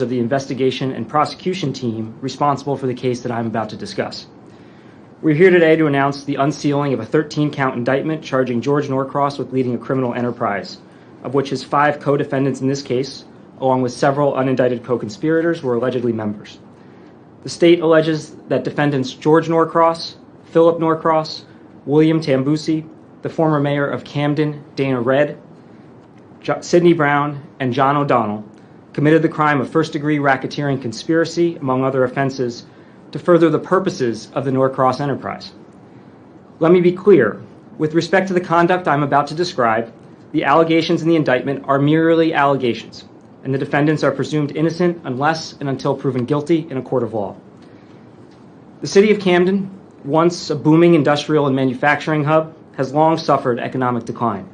of the investigation and prosecution team responsible for the case that I'm about to discuss. We're here today to announce the unsealing of a 13-count indictment charging George Norcross with leading a criminal enterprise, of which his 5 co-defendants in this case, along with several unindicted co-conspirators, were allegedly members. The state alleges that defendants George Norcross, Philip Norcross, William Tambusi, the former mayor of Camden, Dana Redd, Sidney Brown, and John O'Donnell, committed the crime of first-degree racketeering conspiracy, among other offenses, to further the purposes of the Norcross enterprise. Let me be clear. With respect to the conduct I'm about to describe, the allegations in the indictment are merely allegations, and the defendants are presumed innocent unless and until proven guilty in a court of law. The city of Camden, once a booming industrial and manufacturing hub, has long suffered economic decline.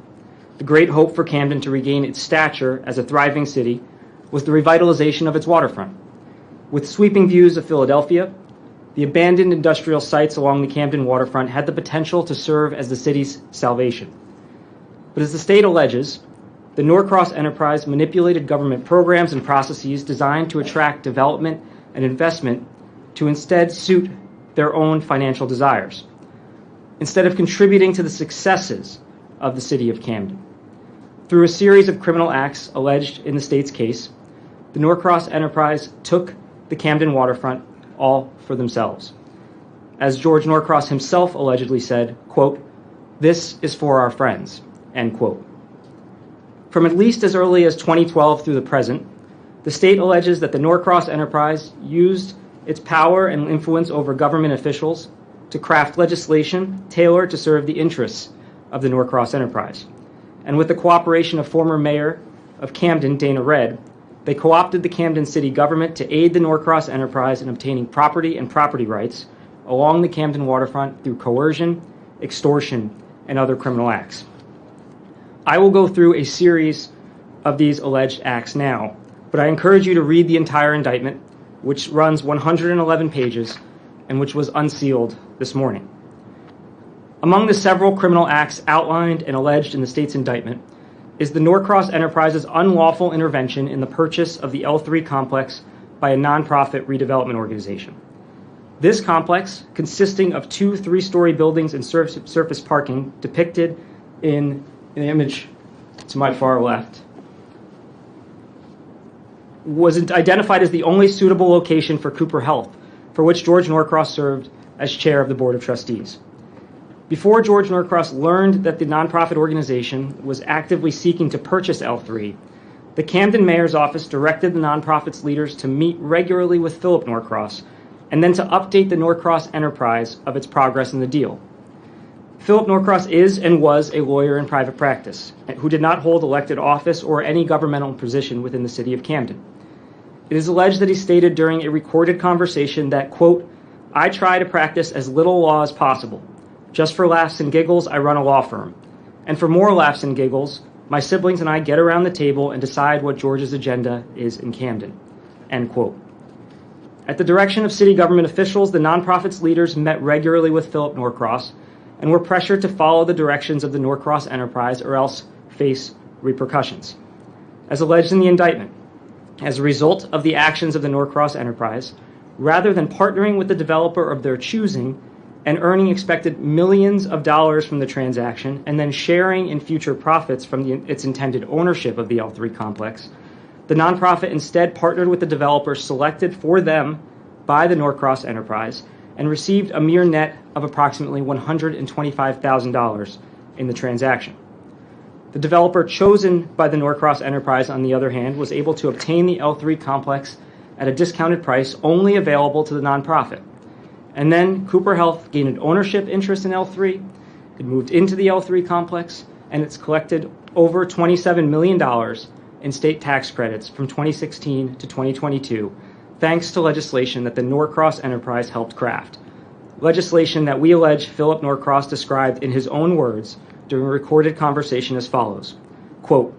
The great hope for Camden to regain its stature as a thriving city was the revitalization of its waterfront. With sweeping views of Philadelphia, the abandoned industrial sites along the Camden waterfront had the potential to serve as the city's salvation. But as the state alleges, the Norcross enterprise manipulated government programs and processes designed to attract development and investment to instead suit their own financial desires, instead of contributing to the successes of the city of Camden. Through a series of criminal acts alleged in the state's case, the Norcross enterprise took the Camden waterfront all for themselves. As George Norcross himself allegedly said, quote, "This is for our friends," end quote. From at least as early as 2012 through the present, the state alleges that the Norcross enterprise used its power and influence over government officials to craft legislation tailored to serve the interests of the Norcross enterprise. And with the cooperation of former mayor of Camden, Dana Redd, they co-opted the Camden city government to aid the Norcross enterprise in obtaining property and property rights along the Camden waterfront through coercion, extortion, and other criminal acts. I will go through a series of these alleged acts now, but I encourage you to read the entire indictment, which runs 111 pages and which was unsealed this morning. Among the several criminal acts outlined and alleged in the state's indictment is the Norcross enterprise's unlawful intervention in the purchase of the L3 complex by a nonprofit redevelopment organization. This complex, consisting of 2 3-story buildings and surface parking depicted in the image to my far left, was identified as the only suitable location for Cooper Health, for which George Norcross served as chair of the Board of Trustees. Before George Norcross learned that the nonprofit organization was actively seeking to purchase L3, the Camden mayor's office directed the nonprofit's leaders to meet regularly with Philip Norcross and then to update the Norcross enterprise of its progress in the deal. Philip Norcross is and was a lawyer in private practice who did not hold elected office or any governmental position within the city of Camden. It is alleged that he stated during a recorded conversation that, quote, "I try to practice as little law as possible. Just for laughs and giggles, I run a law firm. And for more laughs and giggles, my siblings and I get around the table and decide what George's agenda is in Camden," end quote. At the direction of city government officials, the nonprofit's leaders met regularly with Philip Norcross and were pressured to follow the directions of the Norcross enterprise or else face repercussions. As alleged in the indictment, as a result of the actions of the Norcross enterprise, rather than partnering with the developer of their choosing and earning expected millions of dollars from the transaction and then sharing in future profits from its intended ownership of the L3 complex, the nonprofit instead partnered with the developer selected for them by the Norcross enterprise and received a mere net of approximately $125,000 in the transaction. The developer chosen by the Norcross enterprise, on the other hand, was able to obtain the L3 complex at a discounted price only available to the nonprofit. And then Cooper Health gained an ownership interest in L3, it moved into the L3 complex, and it's collected over $27 million in state tax credits from 2016 to 2022, thanks to legislation that the Norcross enterprise helped craft. Legislation that we allege Philip Norcross described in his own words during a recorded conversation as follows, quote,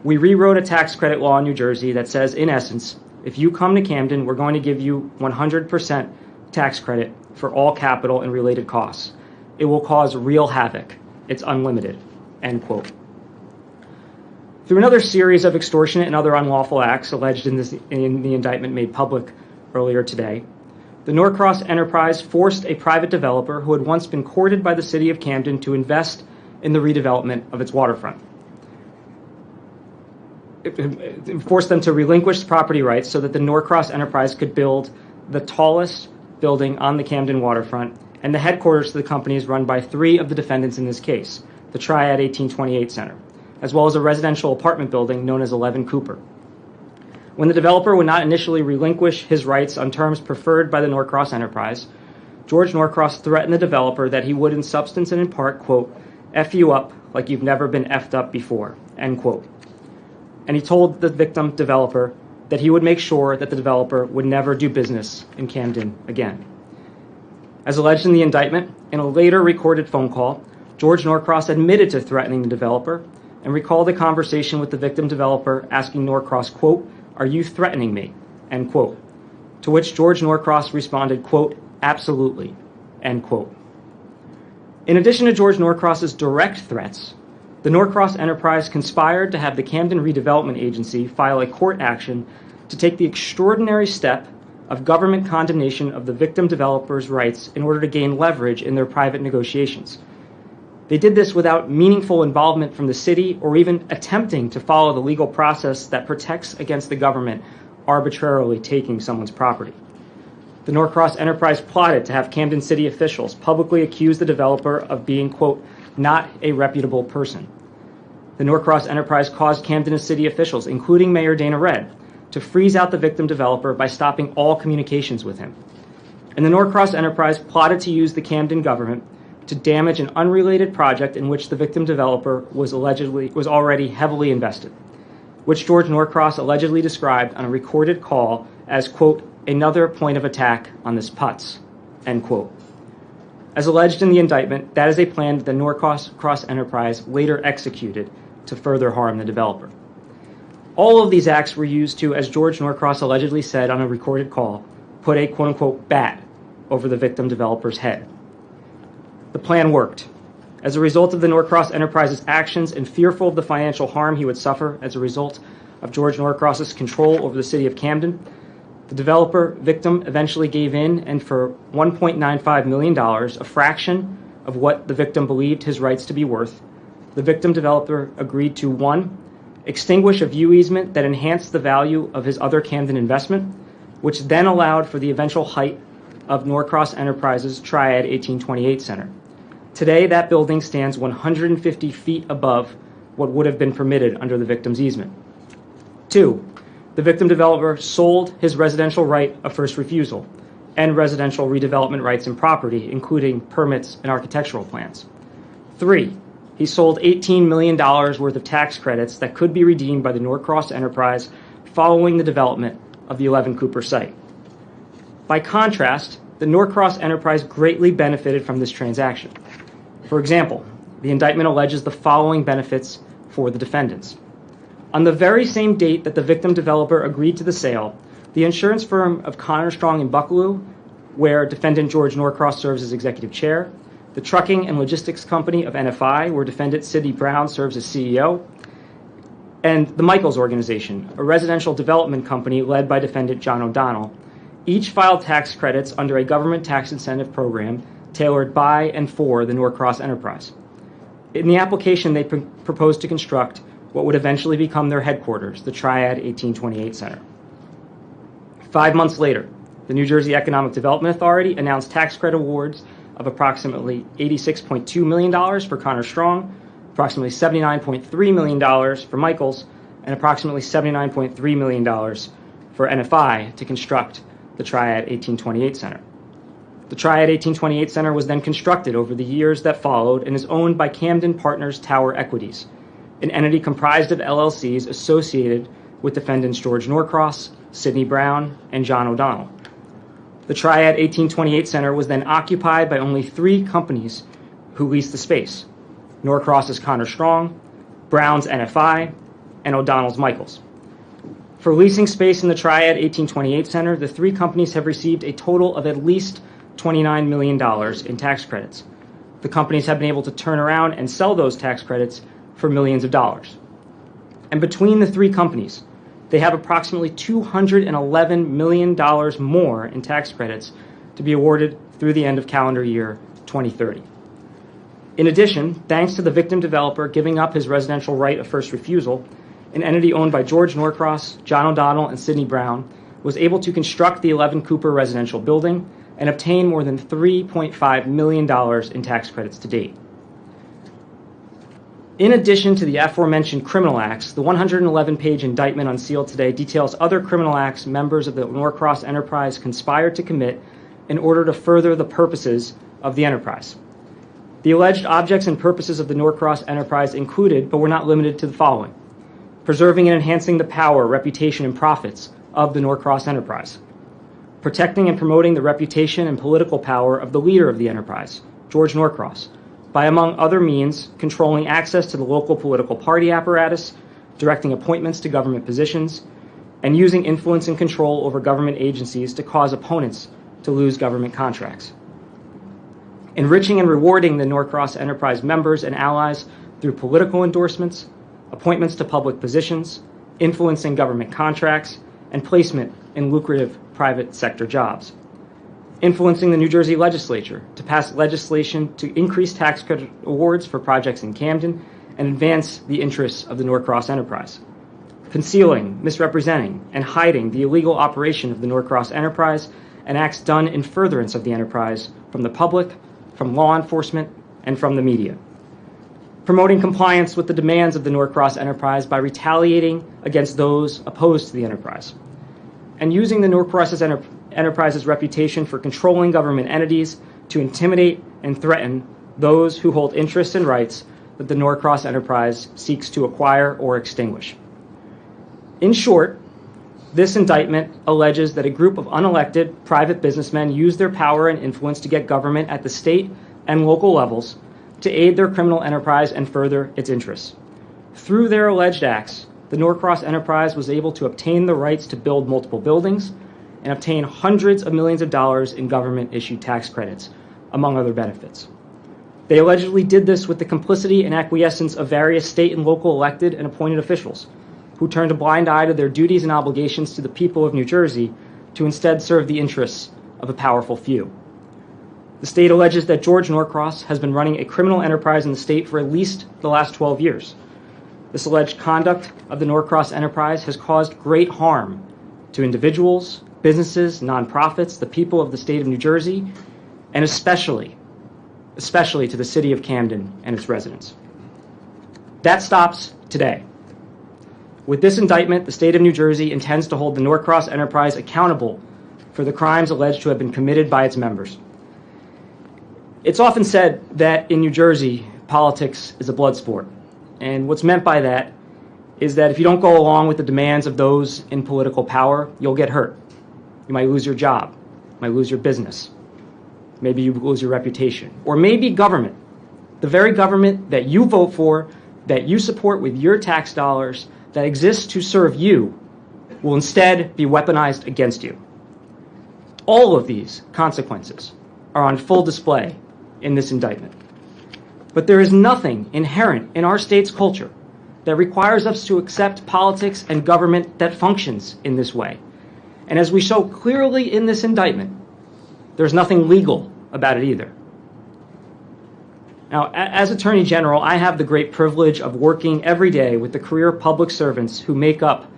"We rewrote a tax credit law in New Jersey that says, in essence, if you come to Camden, we're going to give you 100% tax credit for all capital and related costs. It will cause real havoc. It's unlimited," end quote. Through another series of extortionate and other unlawful acts alleged in the indictment made public earlier today, the Norcross enterprise forced a private developer who had once been courted by the city of Camden to invest in the redevelopment of its waterfront. It forced them to relinquish property rights so that the Norcross enterprise could build the tallest building on the Camden waterfront, and the headquarters to the company is run by three of the defendants in this case, the Triad 1828 Center, as well as a residential apartment building known as 11 Cooper. When the developer would not initially relinquish his rights on terms preferred by the Norcross enterprise, George Norcross threatened the developer that he would in substance and in part, quote, F you up like you've never been effed up before, end quote. And he told the victim developer that he would make sure that the developer would never do business in Camden again. As alleged in the indictment, in a later recorded phone call, George Norcross admitted to threatening the developer and recalled a conversation with the victim developer asking Norcross, quote, are you threatening me, end quote, to which George Norcross responded, quote, absolutely, end quote. In addition to George Norcross's direct threats, the Norcross enterprise conspired to have the Camden Redevelopment Agency file a court action to take the extraordinary step of government condemnation of the victim developer's rights in order to gain leverage in their private negotiations. They did this without meaningful involvement from the city or even attempting to follow the legal process that protects against the government arbitrarily taking someone's property. The Norcross enterprise plotted to have Camden city officials publicly accuse the developer of being, quote, not a reputable person. The Norcross enterprise caused Camden city officials, including Mayor Dana Red, to freeze out the victim developer by stopping all communications with him. And the Norcross enterprise plotted to use the Camden government to damage an unrelated project in which the victim developer was already heavily invested, which George Norcross allegedly described on a recorded call as, quote, another point of attack on this putz, end quote. As alleged in the indictment, that is a plan that the Norcross enterprise later executed to further harm the developer. All of these acts were used to, as George Norcross allegedly said on a recorded call, put a quote-unquote bat over the victim developer's head. The plan worked. As a result of the Norcross enterprise's actions and fearful of the financial harm he would suffer as a result of George Norcross's control over the city of Camden, the developer victim eventually gave in, and for $1.95 million, a fraction of what the victim believed his rights to be worth, the victim developer agreed to, 1, extinguish a view easement that enhanced the value of his other Camden investment, which then allowed for the eventual height of Norcross Enterprises' Triad 1828 Center. Today, that building stands 150 feet above what would have been permitted under the victim's easement. 2, the victim developer sold his residential right of first refusal and residential redevelopment rights and property, including permits and architectural plans. 3, he sold $18 million worth of tax credits that could be redeemed by the Norcross enterprise following the development of the 11 Cooper site. By contrast, the Norcross enterprise greatly benefited from this transaction. For example, the indictment alleges the following benefits for the defendants. On the very same date that the victim developer agreed to the sale, the insurance firm of Connor Strong and Bucklew, where defendant George Norcross serves as executive chair, the trucking and logistics company of NFI, where defendant Sidney Brown serves as CEO, and the Michaels Organization, a residential development company led by defendant John O'Donnell, each filed tax credits under a government tax incentive program tailored by and for the Norcross enterprise. In the application, they proposed to construct what would eventually become their headquarters, the Triad 1828 Center. 5 months later, the New Jersey Economic Development Authority announced tax credit awards of approximately $86.2 million for Connor Strong, approximately $79.3 million for Michaels, and approximately $79.3 million for NFI to construct the Triad 1828 Center. The Triad 1828 Center was then constructed over the years that followed and is owned by Camden Partners Tower Equities, an entity comprised of LLCs associated with defendants George Norcross, Sidney Brown, and John O'Donnell. The Triad 1828 Center was then occupied by only 3 companies who leased the space: Norcross's Connor Strong, Brown's NFI, and O'Donnell's Michaels. For leasing space in the Triad 1828 Center, the 3 companies have received a total of at least $29 million in tax credits. The companies have been able to turn around and sell those tax credits for millions of dollars. And between the three companies, they have approximately $211 million more in tax credits to be awarded through the end of calendar year 2030. In addition, thanks to the victim developer giving up his residential right of first refusal, an entity owned by George Norcross, John O'Donnell, and Sidney Brown was able to construct the 11 Cooper residential building and obtain more than $3.5 million in tax credits to date. In addition to the aforementioned criminal acts, the 111-page indictment unsealed today details other criminal acts members of the Norcross enterprise conspired to commit in order to further the purposes of the enterprise. The alleged objects and purposes of the Norcross enterprise included, but were not limited to, the following: preserving and enhancing the power, reputation, and profits of the Norcross enterprise, protecting and promoting the reputation and political power of the leader of the enterprise, George Norcross, by, among other means, controlling access to the local political party apparatus, directing appointments to government positions, and using influence and control over government agencies to cause opponents to lose government contracts. Enriching and rewarding the Norcross enterprise members and allies through political endorsements, appointments to public positions, influencing government contracts, and placement in lucrative private sector jobs. Influencing the New Jersey legislature to pass legislation to increase tax credit awards for projects in Camden and advance the interests of the Norcross enterprise. Concealing, misrepresenting, and hiding the illegal operation of the Norcross enterprise and acts done in furtherance of the enterprise from the public, from law enforcement, and from the media. Promoting compliance with the demands of the Norcross enterprise by retaliating against those opposed to the enterprise. And using the Norcross enterprise's reputation for controlling government entities to intimidate and threaten those who hold interests and rights that the Norcross enterprise seeks to acquire or extinguish. In short, this indictment alleges that a group of unelected private businessmen used their power and influence to get government at the state and local levels to aid their criminal enterprise and further its interests. Through their alleged acts, the Norcross enterprise was able to obtain the rights to build multiple buildings and obtain hundreds of millions of dollars in government-issued tax credits, among other benefits. They allegedly did this with the complicity and acquiescence of various state and local elected and appointed officials, who turned a blind eye to their duties and obligations to the people of New Jersey to instead serve the interests of a powerful few. The state alleges that George Norcross has been running a criminal enterprise in the state for at least the last 12 years. This alleged conduct of the Norcross enterprise has caused great harm to individuals, businesses, nonprofits, the people of the state of New Jersey, and especially to the city of Camden and its residents. That stops today. With this indictment, the state of New Jersey intends to hold the Norcross enterprise accountable for the crimes alleged to have been committed by its members. It's often said that in New Jersey, politics is a blood sport. And what's meant by that is that if you don't go along with the demands of those in political power, you'll get hurt. You might lose your job, you might lose your business, maybe you lose your reputation, or maybe government, the very government that you vote for, that you support with your tax dollars, that exists to serve you, will instead be weaponized against you. All of these consequences are on full display in this indictment. But there is nothing inherent in our state's culture that requires us to accept politics and government that functions in this way. And as we show clearly in this indictment, there's nothing legal about it either. Now, as Attorney General, I have the great privilege of working every day with the career public servants who make up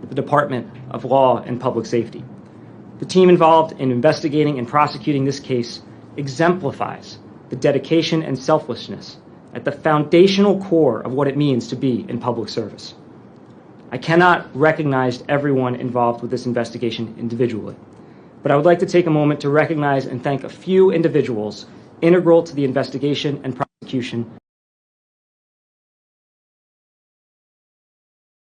the Department of Law and Public Safety. The team involved in investigating and prosecuting this case exemplifies the dedication and selflessness at the foundational core of what it means to be in public service. I cannot recognize everyone involved with this investigation individually, but I would like to take a moment to recognize and thank a few individuals integral to the investigation and prosecution